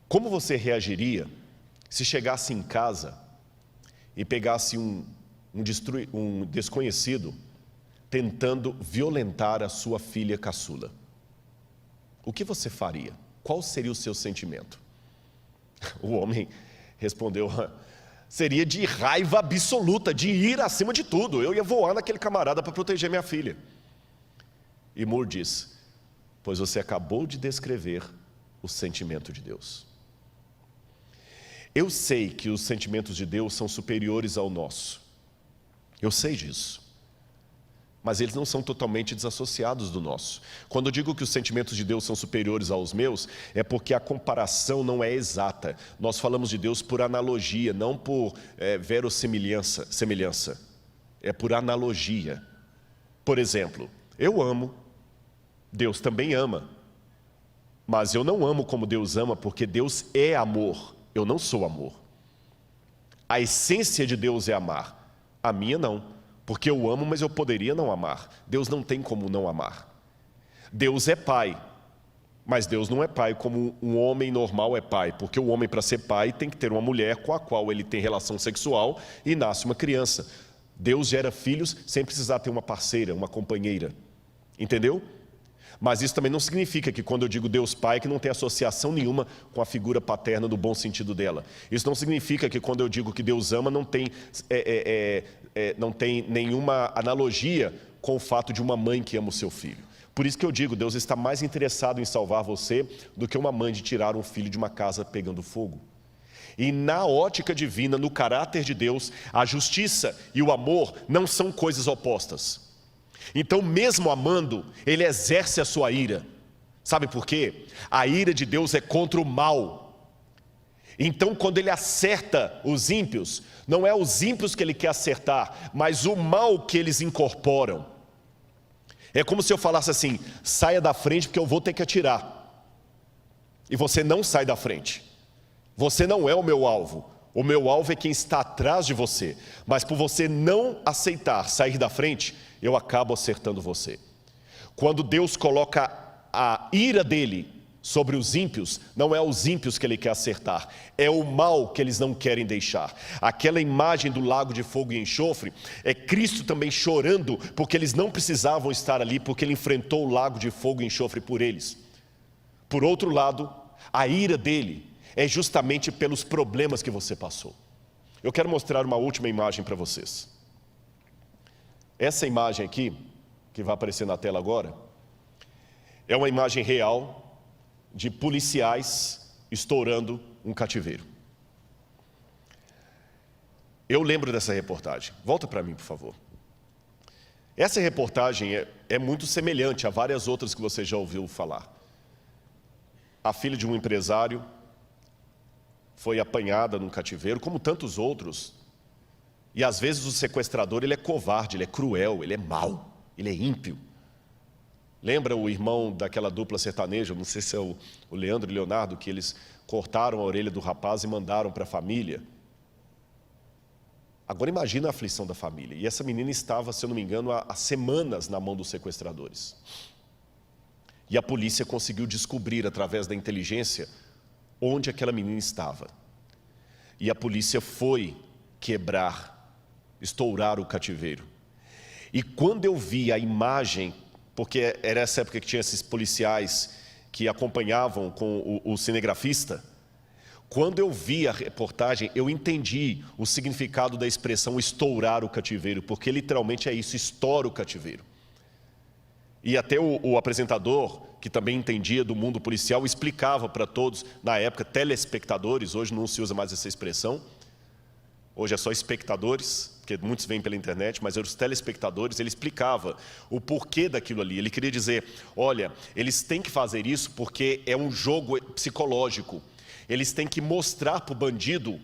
Como você reagiria se chegasse em casa e pegasse um desconhecido tentando violentar a sua filha caçula? O que você faria? Qual seria o seu sentimento? O homem respondeu: seria de raiva absoluta, de ir acima de tudo. Eu ia voar naquele camarada para proteger minha filha. E Moore diz: pois você acabou de descrever o sentimento de Deus. Eu sei que os sentimentos de Deus são superiores ao nosso. Eu sei disso. Mas eles não são totalmente desassociados do nosso. Quando eu digo que os sentimentos de Deus são superiores aos meus, é porque a comparação não é exata. Nós falamos de Deus por analogia, não por verossimilhança. É por analogia. Por exemplo, eu amo, Deus também ama. Mas eu não amo como Deus ama, porque Deus é amor. Eu não sou amor. A essência de Deus é amar. A minha não. Porque eu amo, mas eu poderia não amar. Deus não tem como não amar. Deus é pai, mas Deus não é pai como um homem normal é pai. Porque o homem, para ser pai, tem que ter uma mulher com a qual ele tem relação sexual e nasce uma criança. Deus gera filhos sem precisar ter uma parceira, uma companheira. Entendeu? Mas isso também não significa que quando eu digo Deus Pai, que não tem associação nenhuma com a figura paterna no bom sentido dela. Isso não significa que quando eu digo que Deus ama, não tem nenhuma analogia com o fato de uma mãe que ama o seu filho. Por isso que eu digo, Deus está mais interessado em salvar você do que uma mãe de tirar um filho de uma casa pegando fogo. E na ótica divina, no caráter de Deus, a justiça e o amor não são coisas opostas. Então, mesmo amando, ele exerce a sua ira. Sabe por quê? A ira de Deus é contra o mal. Então, quando ele acerta os ímpios, não é os ímpios que ele quer acertar, mas o mal que eles incorporam. É como se eu falasse assim: saia da frente porque eu vou ter que atirar. E você não sai da frente. Você não é o meu alvo. O meu alvo é quem está atrás de você. Mas por você não aceitar sair da frente, eu acabo acertando você. Quando Deus coloca a ira dele sobre os ímpios, não é os ímpios que ele quer acertar, é o mal que eles não querem deixar. Aquela imagem do lago de fogo e enxofre é Cristo também chorando, porque eles não precisavam estar ali, porque ele enfrentou o lago de fogo e enxofre por eles. Por outro lado, a ira dele é justamente pelos problemas que você passou. Eu quero mostrar uma última imagem para vocês. Essa imagem aqui, que vai aparecer na tela agora, é uma imagem real de policiais estourando um cativeiro. Eu lembro dessa reportagem. Volta para mim, por favor. Essa reportagem é muito semelhante a várias outras que você já ouviu falar. A filha de um empresário foi apanhada num cativeiro, como tantos outros. E às vezes o sequestrador, ele é covarde, ele é cruel, ele é mau, ele é ímpio. Lembra o irmão daquela dupla sertaneja, não sei se é o Leandro e Leonardo, que eles cortaram a orelha do rapaz e mandaram para a família? Agora imagina a aflição da família. E essa menina estava, se eu não me engano, há semanas na mão dos sequestradores. E a polícia conseguiu descobrir, através da inteligência, onde aquela menina estava. E a polícia foi estourar o cativeiro. E quando eu vi a imagem, porque era essa época que tinha esses policiais que acompanhavam com o cinegrafista, quando eu vi a reportagem, eu entendi o significado da expressão estourar o cativeiro, porque literalmente é isso, estoura o cativeiro. E até o apresentador, que também entendia do mundo policial, explicava para todos, na época, telespectadores, hoje não se usa mais essa expressão, hoje é só espectadores, porque muitos vêm pela internet, mas os telespectadores, ele explicava o porquê daquilo ali. Ele queria dizer, olha, eles têm que fazer isso porque é um jogo psicológico. Eles têm que mostrar para o bandido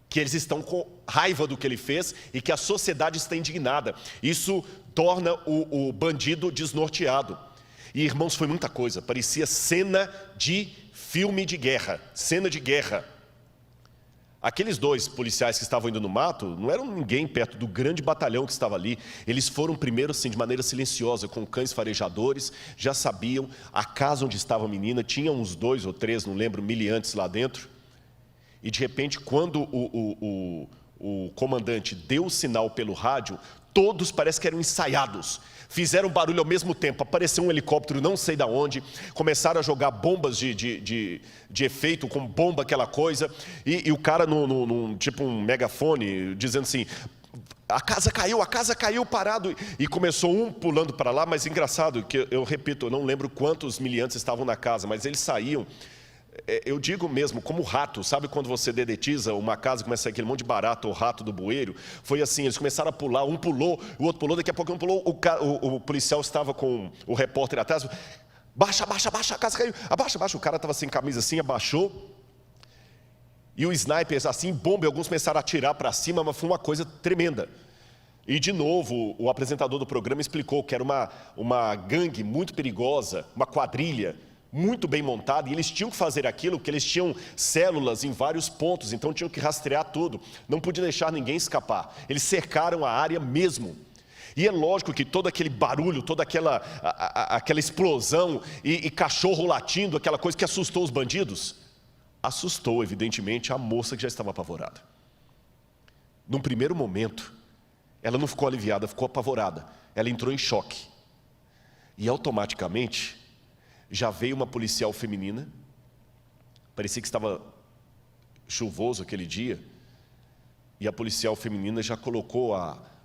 que eles estão com raiva do que ele fez e que a sociedade está indignada. Isso torna o bandido desnorteado. E, irmãos, foi muita coisa, parecia cena de filme de guerra, cena de guerra. Aqueles dois policiais que estavam indo no mato, não eram ninguém perto do grande batalhão que estava ali. Eles foram primeiro, assim, de maneira silenciosa, com cães farejadores, já sabiam a casa onde estava a menina, tinha uns 2 ou 3, não lembro, miliantes lá dentro. E de repente, quando o comandante deu o sinal pelo rádio, todos parece que eram ensaiados. Fizeram barulho ao mesmo tempo, apareceu um helicóptero não sei de onde, começaram a jogar bombas de efeito, com bomba, aquela coisa, e o cara tipo um megafone, dizendo assim: a casa caiu, parado, e começou um pulando para lá. Mas engraçado, que eu repito, eu não lembro quantos miliantes estavam na casa, mas eles saíam, eu digo mesmo, como rato. Sabe quando você dedetiza uma casa e começa a sair aquele monte de barato ou rato do bueiro? Foi assim, eles começaram a pular, um pulou, o outro pulou, daqui a pouco um pulou, o policial estava com o repórter atrás: baixa, a casa caiu, abaixa, o cara estava sem camisa assim, abaixou, e o sniper assim, bomba, e alguns começaram a atirar para cima, mas foi uma coisa tremenda. E de novo, o apresentador do programa explicou que era uma gangue muito perigosa, uma quadrilha, muito bem montada, e eles tinham que fazer aquilo porque eles tinham células em vários pontos, então tinham que rastrear tudo, não podia deixar ninguém escapar. Eles cercaram a área mesmo. E é lógico que todo aquele barulho, toda aquela explosão e cachorro latindo, aquela coisa que assustou os bandidos, assustou evidentemente a moça que já estava apavorada. Num primeiro momento, ela não ficou aliviada, ficou apavorada. Ela entrou em choque. E automaticamente já veio uma policial feminina. Parecia que estava chuvoso aquele dia, e a policial feminina já colocou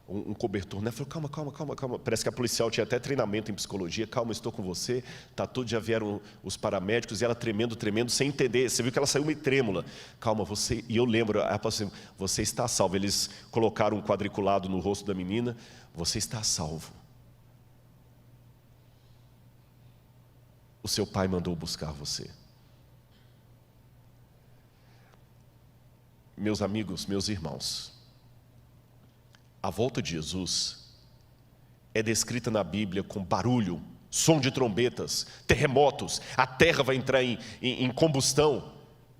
um cobertor, né? Falou: calma. Parece que a policial tinha até treinamento em psicologia. Calma, estou com você, tá tudo. Já vieram os paramédicos, e ela tremendo, sem entender. Você viu que ela saiu meio trêmula. Calma, você. E eu lembro, ela falou assim: você está salvo. Eles colocaram um quadriculado no rosto da menina: você está salvo. O seu pai mandou buscar você. Meus amigos, meus irmãos, a volta de Jesus é descrita na Bíblia com barulho, som de trombetas, terremotos. A terra vai entrar em combustão.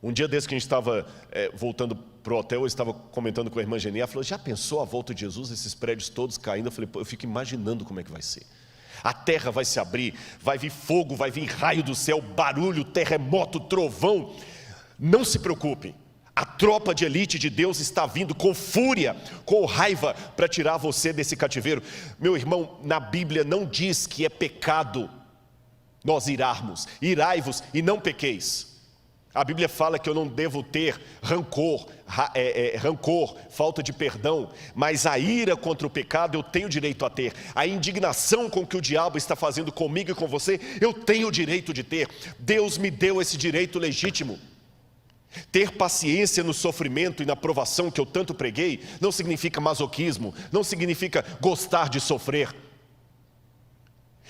Um dia desse que a gente estava voltando para o hotel, eu estava comentando com a irmã Geni. Ela falou: já pensou a volta de Jesus, esses prédios todos caindo? Eu falei: eu fico imaginando como é que vai ser. A terra vai se abrir, vai vir fogo, vai vir raio do céu, barulho, terremoto, trovão. Não se preocupem, a tropa de elite de Deus está vindo com fúria, com raiva, para tirar você desse cativeiro. Meu irmão, na Bíblia não diz que é pecado nós irarmos. Irai-vos e não pequeis. A Bíblia fala que eu não devo ter rancor, falta de perdão, mas a ira contra o pecado eu tenho direito a ter. A indignação com que o diabo está fazendo comigo e com você, eu tenho o direito de ter. Deus me deu esse direito legítimo. Ter paciência no sofrimento e na provação que eu tanto preguei não significa masoquismo, não significa gostar de sofrer.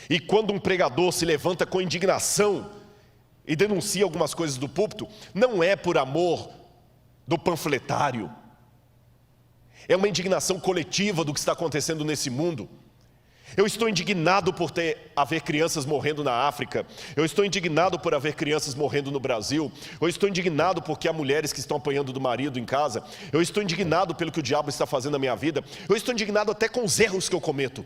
E quando um pregador se levanta com indignação e denuncia algumas coisas do púlpito, não é por amor do panfletário, é uma indignação coletiva do que está acontecendo nesse mundo. Eu estou indignado por haver crianças morrendo na África. Eu estou indignado por haver crianças morrendo no Brasil. Eu estou indignado porque há mulheres que estão apanhando do marido em casa. Eu estou indignado pelo que o diabo está fazendo na minha vida. Eu estou indignado até com os erros que eu cometo,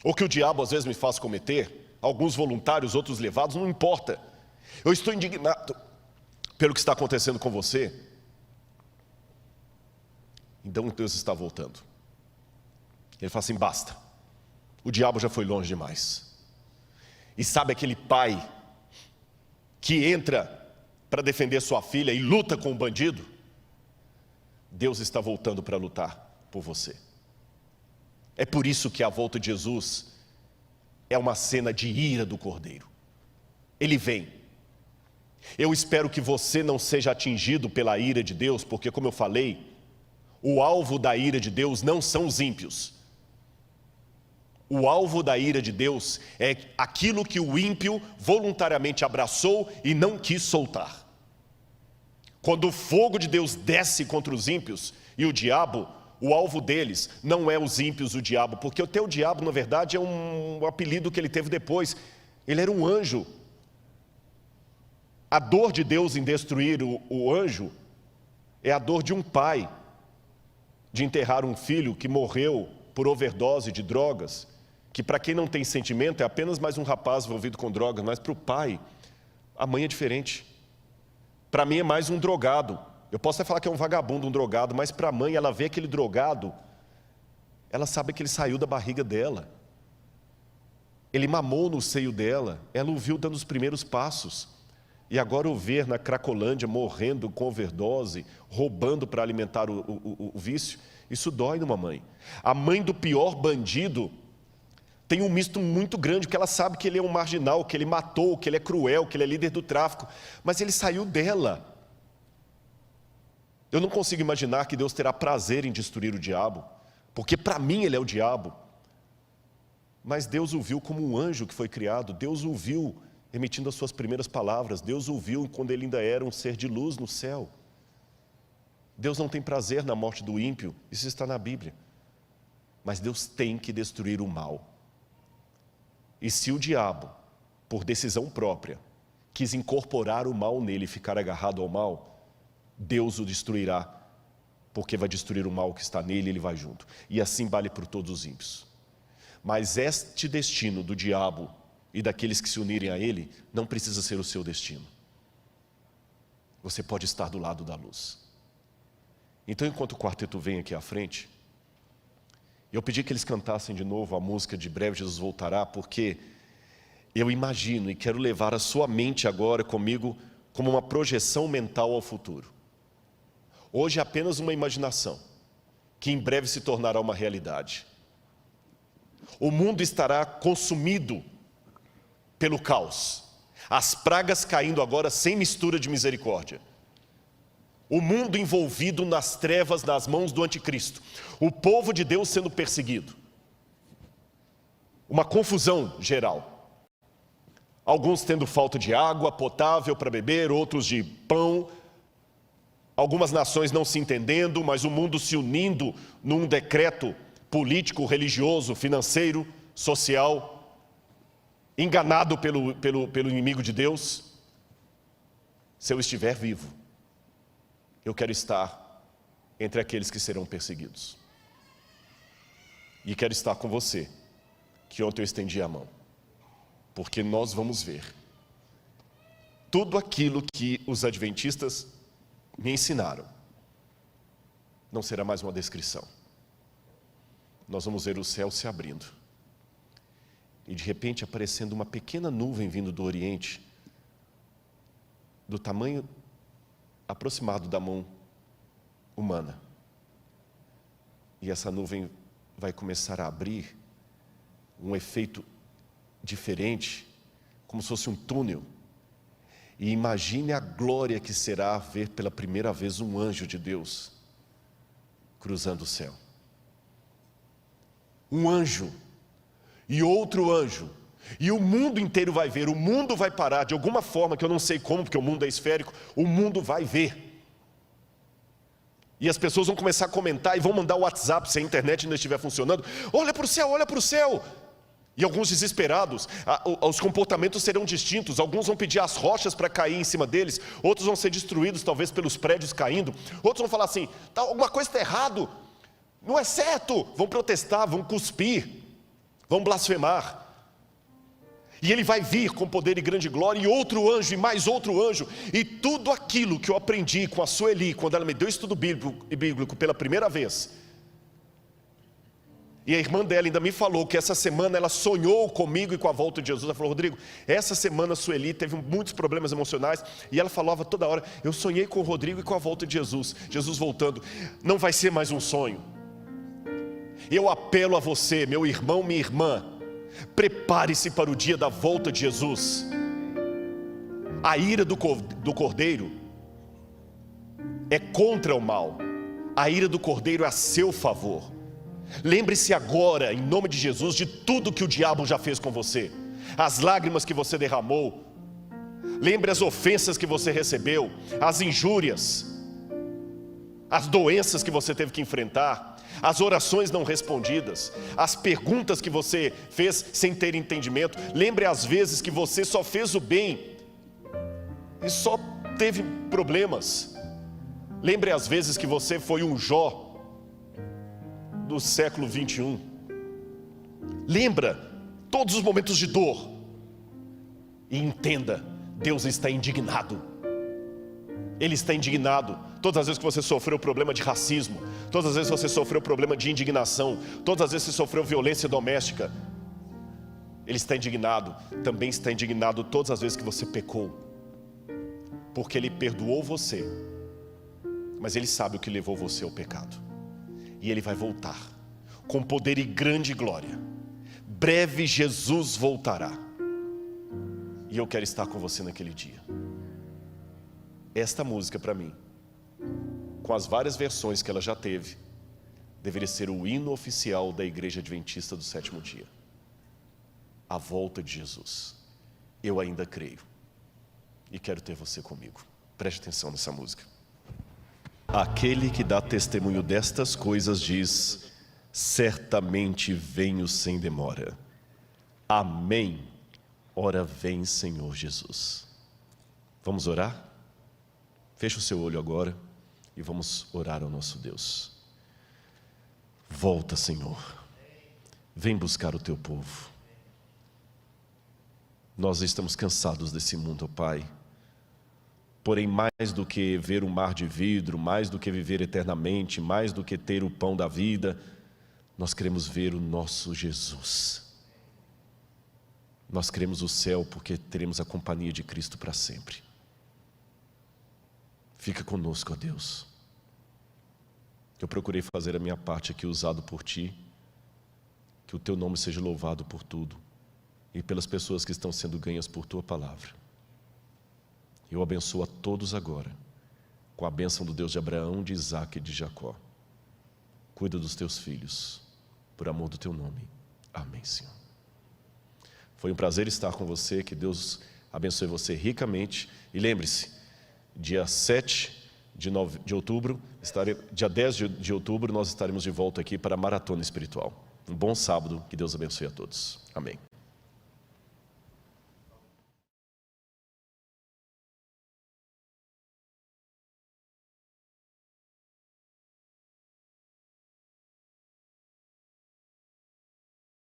ou que o diabo às vezes me faz cometer. Alguns voluntários, outros levados, não importa. Eu estou indignado pelo que está acontecendo com você. Então Deus está voltando. Ele fala assim: basta, o diabo já foi longe demais. E sabe aquele pai que entra para defender sua filha e luta com o bandido? Deus está voltando para lutar por você. É por isso que a volta de Jesus é uma cena de ira do Cordeiro. Ele vem. Eu espero que você não seja atingido pela ira de Deus, porque, como eu falei, o alvo da ira de Deus não são os ímpios. O alvo da ira de Deus é aquilo que o ímpio voluntariamente abraçou e não quis soltar. Quando o fogo de Deus desce contra os ímpios e o diabo, o alvo deles não é os ímpios, o diabo, porque o diabo, na verdade, é um apelido que ele teve depois. Ele era um anjo. A dor de Deus em destruir o anjo é a dor de um pai de enterrar um filho que morreu por overdose de drogas, que para quem não tem sentimento é apenas mais um rapaz envolvido com drogas, mas para o pai, a mãe é diferente. Para mim é mais um drogado. Eu posso até falar que é um vagabundo, um drogado, mas para a mãe, ela vê aquele drogado Ela sabe que ele saiu da barriga dela. Ele mamou no seio dela. Ela o viu dando os primeiros passos. E agora o ver na Cracolândia morrendo com overdose, roubando para alimentar o vício, isso dói numa mãe. A mãe do pior bandido tem um misto muito grande, porque ela sabe que ele é um marginal, que ele matou, que ele é cruel, que ele é líder do tráfico, mas ele saiu dela. Eu não consigo imaginar que Deus terá prazer em destruir o diabo, porque para mim ele é o diabo. Mas Deus o viu como um anjo que foi criado, Deus o viu emitindo as suas primeiras palavras, Deus o viu quando ele ainda era um ser de luz no céu. Deus não tem prazer na morte do ímpio, isso está na Bíblia. Mas Deus tem que destruir o mal. E se o diabo, por decisão própria, quis incorporar o mal nele e ficar agarrado ao mal, Deus o destruirá, porque vai destruir o mal que está nele e ele vai junto. E assim vale por todos os ímpios. Mas este destino do diabo e daqueles que se unirem a ele, não precisa ser o seu destino. Você pode estar do lado da luz. Então, enquanto o quarteto vem aqui à frente, eu pedi que eles cantassem de novo a música de Breve Jesus Voltará, porque eu imagino e quero levar a sua mente agora comigo como uma projeção mental ao futuro. Hoje é apenas uma imaginação, que em breve se tornará uma realidade. O mundo estará consumido pelo caos. As pragas caindo agora sem mistura de misericórdia. O mundo envolvido nas trevas, nas mãos do anticristo. O povo de Deus sendo perseguido. Uma confusão geral. Alguns tendo falta de água potável para beber, outros de pão. Algumas nações não se entendendo, mas o mundo se unindo num decreto político, religioso, financeiro, social, enganado pelo inimigo de Deus. Se eu estiver vivo, eu quero estar entre aqueles que serão perseguidos. E quero estar com você, que ontem eu estendi a mão. Porque nós vamos ver tudo aquilo que os adventistas me ensinaram. Não será mais uma descrição. Nós vamos ver o céu se abrindo. E de repente aparecendo uma pequena nuvem vindo do Oriente, do tamanho aproximado da mão humana. E essa nuvem vai começar a abrir um efeito diferente, como se fosse um túnel. E imagine a glória que será ver pela primeira vez um anjo de Deus cruzando o céu. Um anjo e outro anjo. E o mundo inteiro vai ver, o mundo vai parar de alguma forma, que eu não sei como, porque o mundo é esférico, o mundo vai ver. E as pessoas vão começar a comentar e vão mandar o WhatsApp, se a internet ainda estiver funcionando. Olha para o céu, olha para o céu. E alguns desesperados, os comportamentos serão distintos. Alguns vão pedir as rochas para cair em cima deles. Outros vão ser destruídos, talvez pelos prédios caindo. Outros vão falar assim, alguma coisa está errado. Não é certo. Vão protestar, vão cuspir, vão blasfemar. E ele vai vir com poder e grande glória, e outro anjo, e mais outro anjo. E tudo aquilo que eu aprendi com a Sueli, quando ela me deu estudo bíblico pela primeira vez. E a irmã dela ainda me falou que essa semana ela sonhou comigo e com a volta de Jesus. Ela falou, Rodrigo, essa semana a Sueli teve muitos problemas emocionais. E ela falava toda hora, eu sonhei com o Rodrigo e com a volta de Jesus. Jesus voltando, não vai ser mais um sonho. Eu apelo a você, meu irmão, minha irmã, prepare-se para o dia da volta de Jesus. A ira do Cordeiro é contra o mal. A ira do Cordeiro é a seu favor. Lembre-se agora, em nome de Jesus, de tudo que o diabo já fez com você. As lágrimas que você derramou. Lembre as ofensas que você recebeu, as injúrias, as doenças que você teve que enfrentar, as orações não respondidas, as perguntas que você fez sem ter entendimento. Lembre as vezes que você só fez o bem e só teve problemas. Lembre as vezes que você foi um Jó do século 21. Lembra todos os momentos de dor. E entenda, Deus está indignado. Ele está indignado. Todas as vezes que você sofreu problema de racismo, todas as vezes que você sofreu problema de indignação, todas as vezes que você sofreu violência doméstica, Ele está indignado. Também está indignado todas as vezes que você pecou, porque Ele perdoou você, mas Ele sabe o que levou você ao pecado. E Ele vai voltar com poder e grande glória. Breve Jesus voltará, e eu quero estar com você naquele dia. Esta música, para mim, com as várias versões que ela já teve, deveria ser o hino oficial da Igreja Adventista do Sétimo Dia. A volta de Jesus. Eu ainda creio e quero ter você comigo. Preste atenção nessa música. Aquele que dá testemunho destas coisas diz: certamente venho sem demora. Amém. Ora vem, Senhor Jesus. Vamos orar? Feche o seu olho agora e vamos orar ao nosso Deus. Volta, Senhor. Vem buscar o teu povo. Nós estamos cansados desse mundo, ó Pai. Porém, mais do que ver um mar de vidro, mais do que viver eternamente, mais do que ter o pão da vida, nós queremos ver o nosso Jesus. Nós queremos o céu porque teremos a companhia de Cristo para sempre. Fica conosco, ó Deus. Eu procurei fazer a minha parte aqui, usado por Ti. Que o Teu nome seja louvado por tudo e pelas pessoas que estão sendo ganhas por Tua palavra. Eu abençoo a todos agora, com a bênção do Deus de Abraão, de Isaque e de Jacó. Cuida dos Teus filhos, por amor do Teu nome. Amém, Senhor. Foi um prazer estar com você, que Deus abençoe você ricamente. E lembre-se, dia 7 de outubro, dia 10 de outubro, nós estaremos de volta aqui para a Maratona Espiritual. Um bom sábado, que Deus abençoe a todos. Amém.